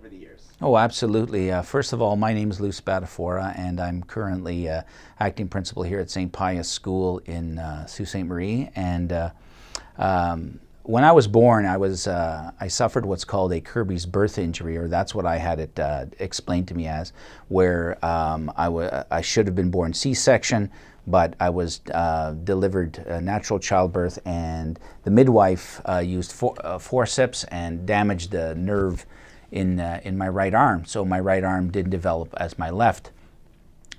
over the years? Oh, absolutely. First of all, my name is Lou Spadafora, and I'm currently acting principal here at St. Pius School in Sault Ste. Marie. And when I was born, I suffered what's called a Kirby's birth injury, or that's what I had it explained to me as, where I should have been born C-section, but I was delivered natural childbirth, and the midwife used forceps and damaged the nerve in my right arm. So my right arm didn't develop as my left.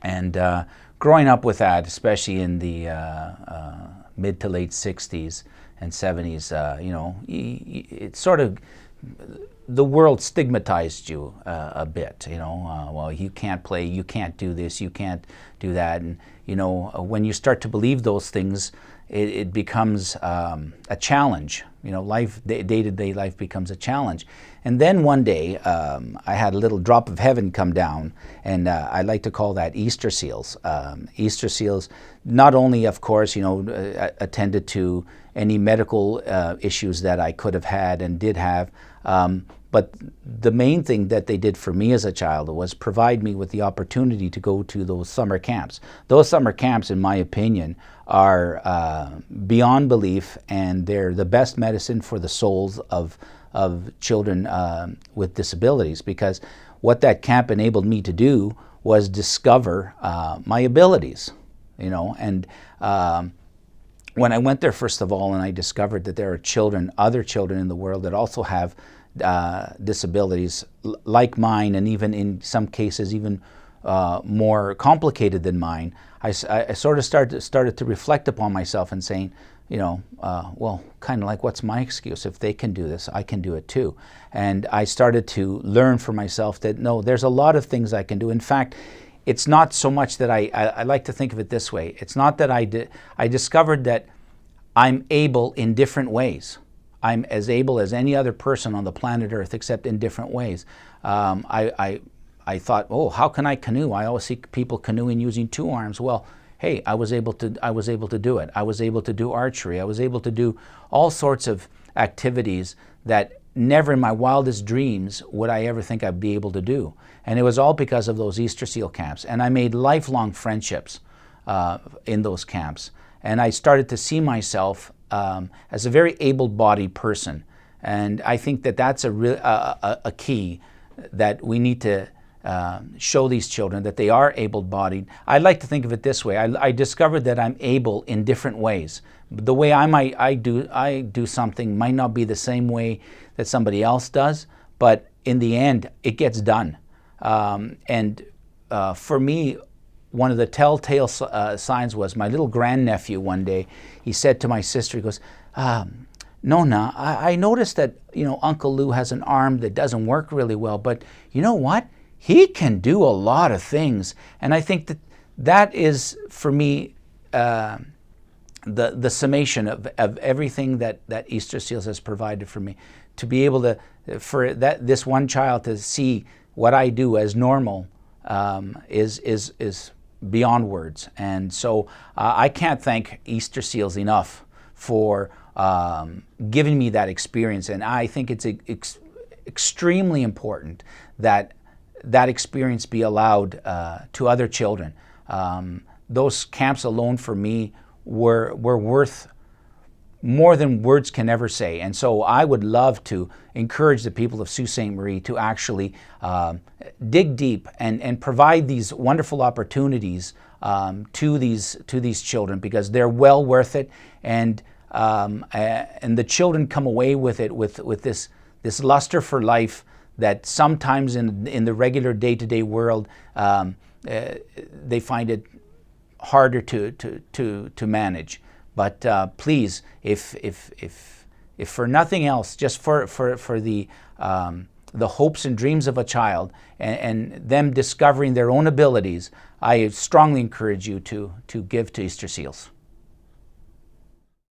And growing up with that, especially in the mid to late 60s and 70s, you know, it sort of, the world stigmatized you a bit, you know, well, you can't play, you can't do this, you can't do that. And, you know, when you start to believe those things, it becomes a challenge. You know, day-to-day life becomes a challenge. And then one day, I had a little drop of heaven come down, and I like to call that Easter seals. Easter seals, not only, of course, you know, attended to any medical issues that I could have had and did have, but the main thing that they did for me as a child was provide me with the opportunity to go to those summer camps. Those summer camps, in my opinion, are beyond belief, and they're the best medicine for the souls of children with disabilities, because what that camp enabled me to do was discover my abilities, you know. And when I went there, first of all, and I discovered that there are children, other children in the world that also have disabilities like mine, and even in some cases even more complicated than mine, I sort of started to reflect upon myself and saying, you know, well, kind of like, what's my excuse? If they can do this, I can do it too. And I started to learn for myself that, no, there's a lot of things I can do. In fact, it's not so much that I like to think of it this way. It's not that I discovered that I'm able in different ways. I'm as able as any other person on the planet Earth, except in different ways. I thought, oh, how can I canoe? I always see people canoeing using two arms. Well, hey, I was able to do it. I was able to do archery. I was able to do all sorts of activities that never in my wildest dreams would I ever think I'd be able to do. And it was all because of those Easter SEAL camps. And I made lifelong friendships in those camps. And I started to see myself as a very able-bodied person. And I think that that's a key that we need to show these children, that they are able-bodied. I like to think of it this way. I discovered that I'm able in different ways. The way I do something might not be the same way that somebody else does, but in the end, it gets done. For me, one of the telltale signs was my little grandnephew one day. He said to my sister, he goes, Nona, I noticed that, you know, Uncle Lou has an arm that doesn't work really well, but you know what? He can do a lot of things. And I think that is, for me, the summation of everything that Easter Seals has provided for me. To be able to, for this one child to see what I do as normal is beyond words. And so I can't thank Easter Seals enough for giving me that experience. And I think it's extremely important that that experience be allowed to other children. Those camps alone for me were worth more than words can ever say. And so I would love to encourage the people of Sault Ste. Marie to actually dig deep and provide these wonderful opportunities to these children, because they're well worth it. And the children come away with it with this luster for life that sometimes in the regular day-to-day world they find it harder to manage. But please, if for nothing else, just for the hopes and dreams of a child and them discovering their own abilities, I strongly encourage you to give to Easter Seals.